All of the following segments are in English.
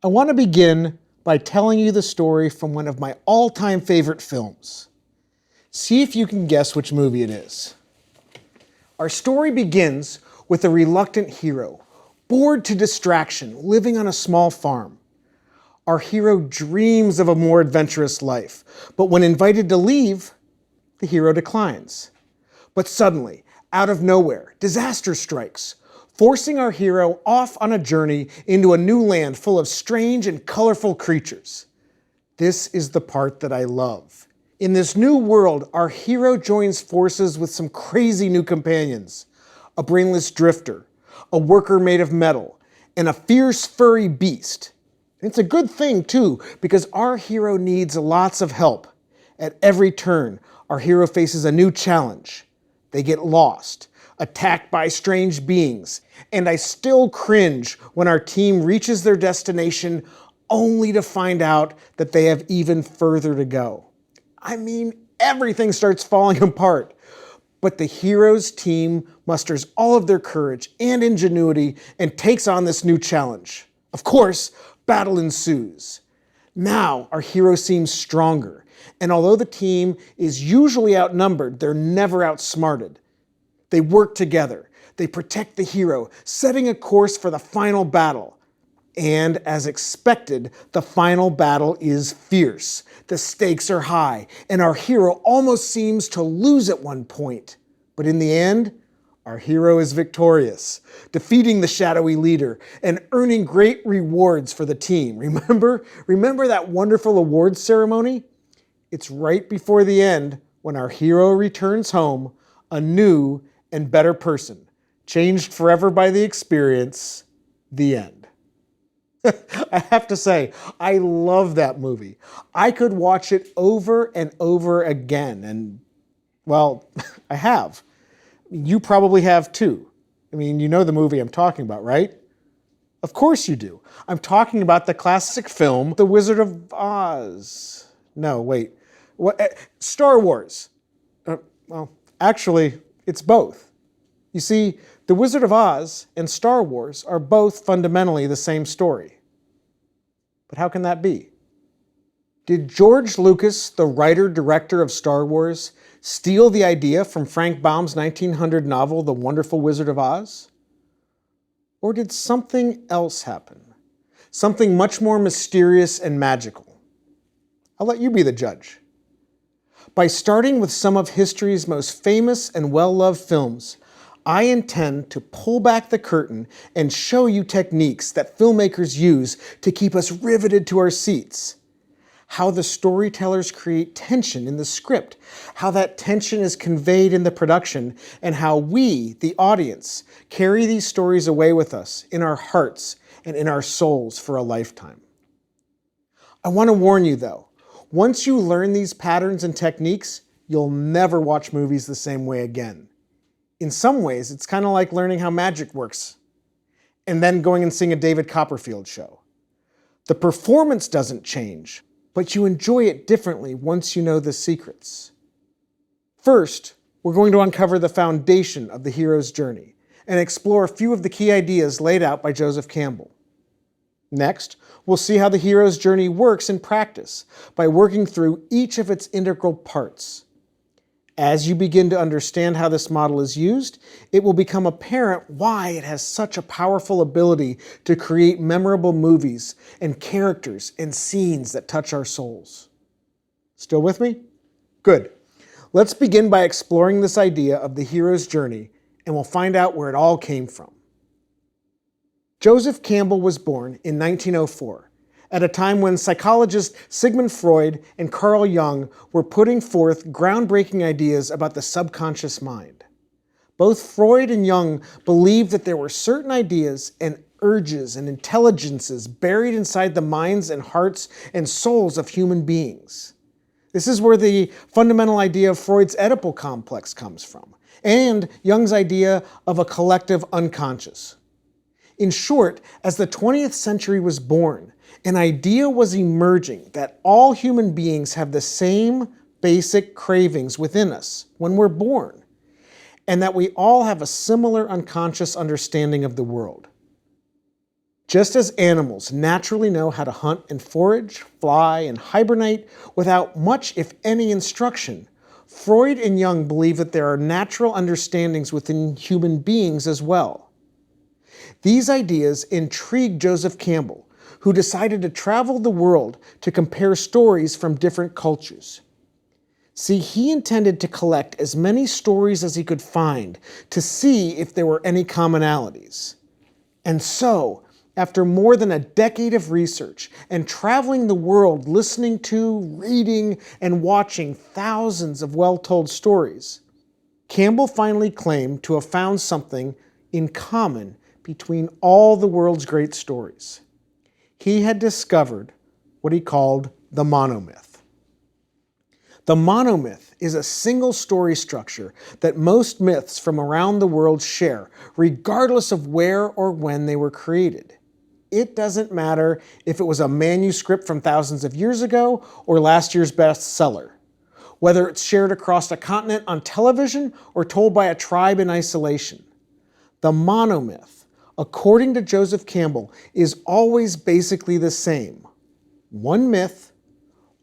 I want to begin by telling you the story from one of my all-time favorite films. See if you can guess which movie it is. Our story begins with a reluctant hero, bored to distraction, living on a small farm. Our hero dreams of a more adventurous life, but when invited to leave, the hero declines. But suddenly, out of nowhere, disaster strikes, forcing our hero off on a journey into a new land full of strange and colorful creatures. This is the part that I love. In this new world, our hero joins forces with some crazy new companions. A brainless drifter, a worker made of metal, and a fierce furry beast. It's a good thing too, because our hero needs lots of help. At every turn, our hero faces a new challenge. They get lost, attacked by strange beings, and I still cringe when our team reaches their destination only to find out that they have even further to go. I mean, everything starts falling apart, but the hero's team musters all of their courage and ingenuity and takes on this new challenge. Of course, battle ensues. Now our hero seems stronger, and although the team is usually outnumbered, they're never outsmarted. They work together. They protect the hero, setting a course for the final battle. And as expected, the final battle is fierce. The stakes are high, and our hero almost seems to lose at one point. But in the end, our hero is victorious, defeating the shadowy leader and earning great rewards for the team. Remember that wonderful awards ceremony? It's right before the end when our hero returns home, a new and better person, changed forever by the experience. The end. I have to say, I love that movie. I could watch it over and over again, and, well, I have. You probably have too. I mean, you know the movie I'm talking about, right? Of course you do. I'm talking about the classic film, The Wizard of Oz. No, wait. What? Star Wars. Well, actually, it's both. You see, The Wizard of Oz and Star Wars are both fundamentally the same story. But how can that be? Did George Lucas, the writer-director of Star Wars, steal the idea from Frank Baum's 1900 novel, The Wonderful Wizard of Oz? Or did something else happen? Something much more mysterious and magical? I'll let you be the judge. By starting with some of history's most famous and well-loved films, I intend to pull back the curtain and show you techniques that filmmakers use to keep us riveted to our seats. How the storytellers create tension in the script, how that tension is conveyed in the production, and how we, the audience, carry these stories away with us in our hearts and in our souls for a lifetime. I want to warn you though, once you learn these patterns and techniques, you'll never watch movies the same way again. In some ways, it's kind of like learning how magic works and then going and seeing a David Copperfield show. The performance doesn't change, but you enjoy it differently once you know the secrets. First, we're going to uncover the foundation of the hero's journey and explore a few of the key ideas laid out by Joseph Campbell. Next, we'll see how the hero's journey works in practice by working through each of its integral parts. As you begin to understand how this model is used, it will become apparent why it has such a powerful ability to create memorable movies and characters and scenes that touch our souls. Still with me? Good. Let's begin by exploring this idea of the hero's journey, and we'll find out where it all came from. Joseph Campbell was born in 1904 at a time when psychologists Sigmund Freud and Carl Jung were putting forth groundbreaking ideas about the subconscious mind. Both Freud and Jung believed that there were certain ideas and urges and intelligences buried inside the minds and hearts and souls of human beings. This is where the fundamental idea of Freud's Oedipal complex comes from, and Jung's idea of a collective unconscious. In short, as the 20th century was born, an idea was emerging that all human beings have the same basic cravings within us when we're born, and that we all have a similar unconscious understanding of the world. Just as animals naturally know how to hunt and forage, fly and hibernate without much, if any, instruction, Freud and Jung believe that there are natural understandings within human beings as well. These ideas intrigued Joseph Campbell, who decided to travel the world to compare stories from different cultures. See, he intended to collect as many stories as he could find to see if there were any commonalities. And so, after more than a decade of research and traveling the world listening to, reading, and watching thousands of well-told stories, Campbell finally claimed to have found something in common between all the world's great stories. He had discovered what he called the monomyth. The monomyth is a single story structure that most myths from around the world share, regardless of where or when they were created. It doesn't matter if it was a manuscript from thousands of years ago or last year's bestseller, whether it's shared across a continent on television or told by a tribe in isolation. The monomyth, according to Joseph Campbell, is always basically the same. One myth,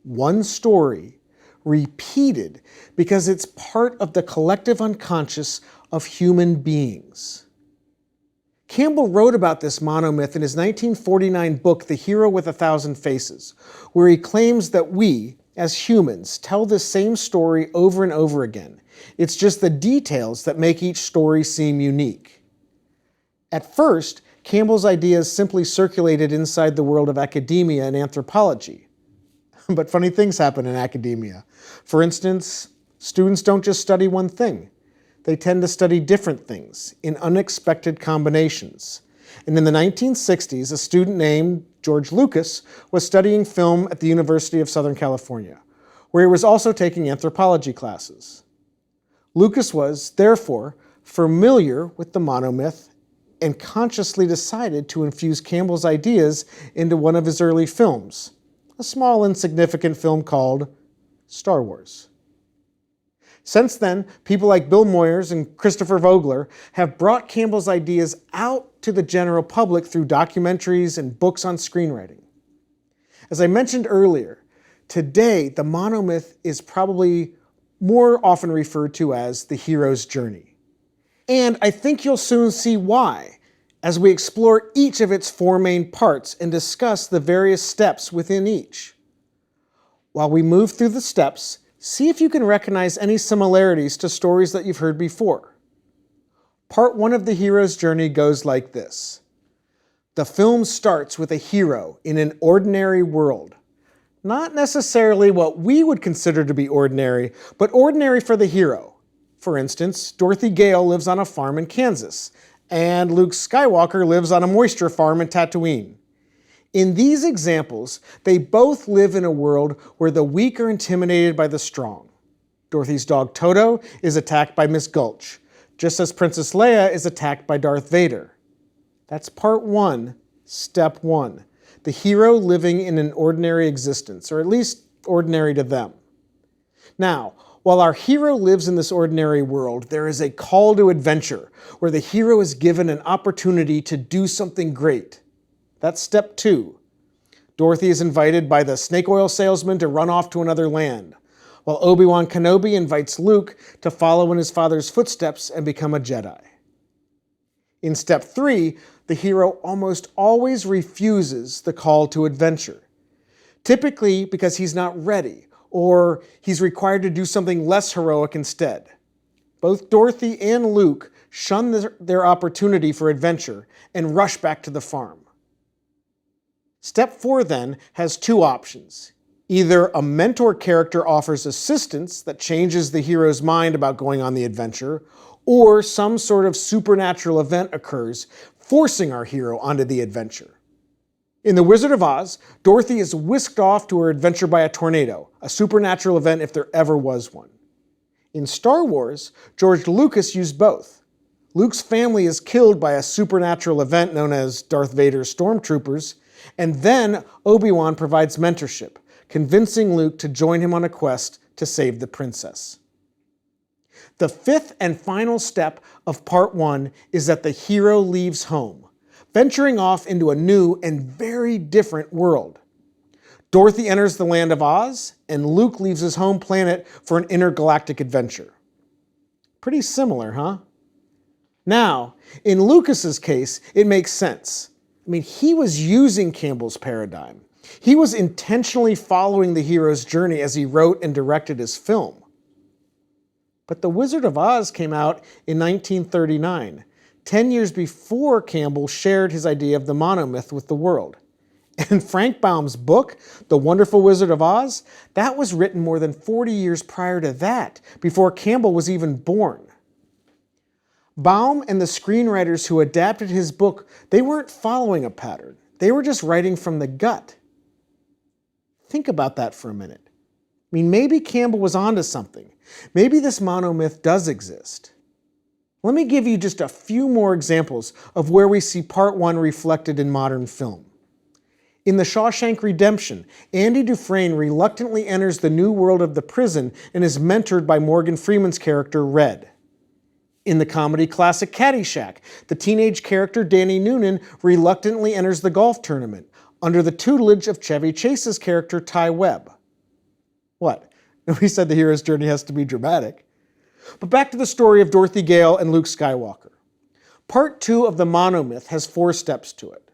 one story, repeated because it's part of the collective unconscious of human beings. Campbell wrote about this monomyth in his 1949 book, The Hero with 1,000 Faces, where he claims that we, as humans, tell this same story over and over again. It's just the details that make each story seem unique. At first, Campbell's ideas simply circulated inside the world of academia and anthropology. But funny things happen in academia. For instance, students don't just study one thing. They tend to study different things in unexpected combinations. And in the 1960s, a student named George Lucas was studying film at the University of Southern California, where he was also taking anthropology classes. Lucas was, therefore, familiar with the monomyth and consciously decided to infuse Campbell's ideas into one of his early films, a small, insignificant film called Star Wars. Since then, people like Bill Moyers and Christopher Vogler have brought Campbell's ideas out to the general public through documentaries and books on screenwriting. As I mentioned earlier, today the monomyth is probably more often referred to as the hero's journey. And I think you'll soon see why, as we explore each of its four main parts and discuss the various steps within each. While we move through the steps, see if you can recognize any similarities to stories that you've heard before. Part 1 of the hero's journey goes like this. The film starts with a hero in an ordinary world. Not necessarily what we would consider to be ordinary, but ordinary for the hero. For instance, Dorothy Gale lives on a farm in Kansas, and Luke Skywalker lives on a moisture farm in Tatooine. In these examples, they both live in a world where the weak are intimidated by the strong. Dorothy's dog Toto is attacked by Miss Gulch, just as Princess Leia is attacked by Darth Vader. That's part 1, step 1. The hero living in an ordinary existence, or at least ordinary to them. Now, while our hero lives in this ordinary world, there is a call to adventure, where the hero is given an opportunity to do something great. That's step 2. Dorothy is invited by the snake oil salesman to run off to another land, while Obi-Wan Kenobi invites Luke to follow in his father's footsteps and become a Jedi. In step 3, the hero almost always refuses the call to adventure, typically because he's not ready, or he's required to do something less heroic instead. Both Dorothy and Luke shun their opportunity for adventure and rush back to the farm. Step 4 then has two options. Either a mentor character offers assistance that changes the hero's mind about going on the adventure, or some sort of supernatural event occurs, forcing our hero onto the adventure. In The Wizard of Oz, Dorothy is whisked off to her adventure by a tornado, a supernatural event if there ever was one. In Star Wars, George Lucas used both. Luke's family is killed by a supernatural event known as Darth Vader's stormtroopers, and then Obi-Wan provides mentorship, convincing Luke to join him on a quest to save the princess. The fifth and final step of Part 1 is that the hero leaves home, venturing off into a new and very different world. Dorothy enters the land of Oz, and Luke leaves his home planet for an intergalactic adventure. Pretty similar, huh? Now, in Lucas's case, it makes sense. I mean, he was using Campbell's paradigm. He was intentionally following the hero's journey as he wrote and directed his film. But The Wizard of Oz came out in 1939, 10 years before Campbell shared his idea of the monomyth with the world. And Frank Baum's book, The Wonderful Wizard of Oz, that was written more than 40 years prior to that, before Campbell was even born. Baum and the screenwriters who adapted his book, they weren't following a pattern. They were just writing from the gut. Think about that for a minute. I mean, maybe Campbell was onto something. Maybe this monomyth does exist. Let me give you just a few more examples of where we see Part 1 reflected in modern film. In The Shawshank Redemption, Andy Dufresne reluctantly enters the new world of the prison and is mentored by Morgan Freeman's character, Red. In the comedy classic Caddyshack, the teenage character Danny Noonan reluctantly enters the golf tournament under the tutelage of Chevy Chase's character Ty Webb. What? Nobody said the hero's journey has to be dramatic. But back to the story of Dorothy Gale and Luke Skywalker. Part 2 of the monomyth has 4 steps to it.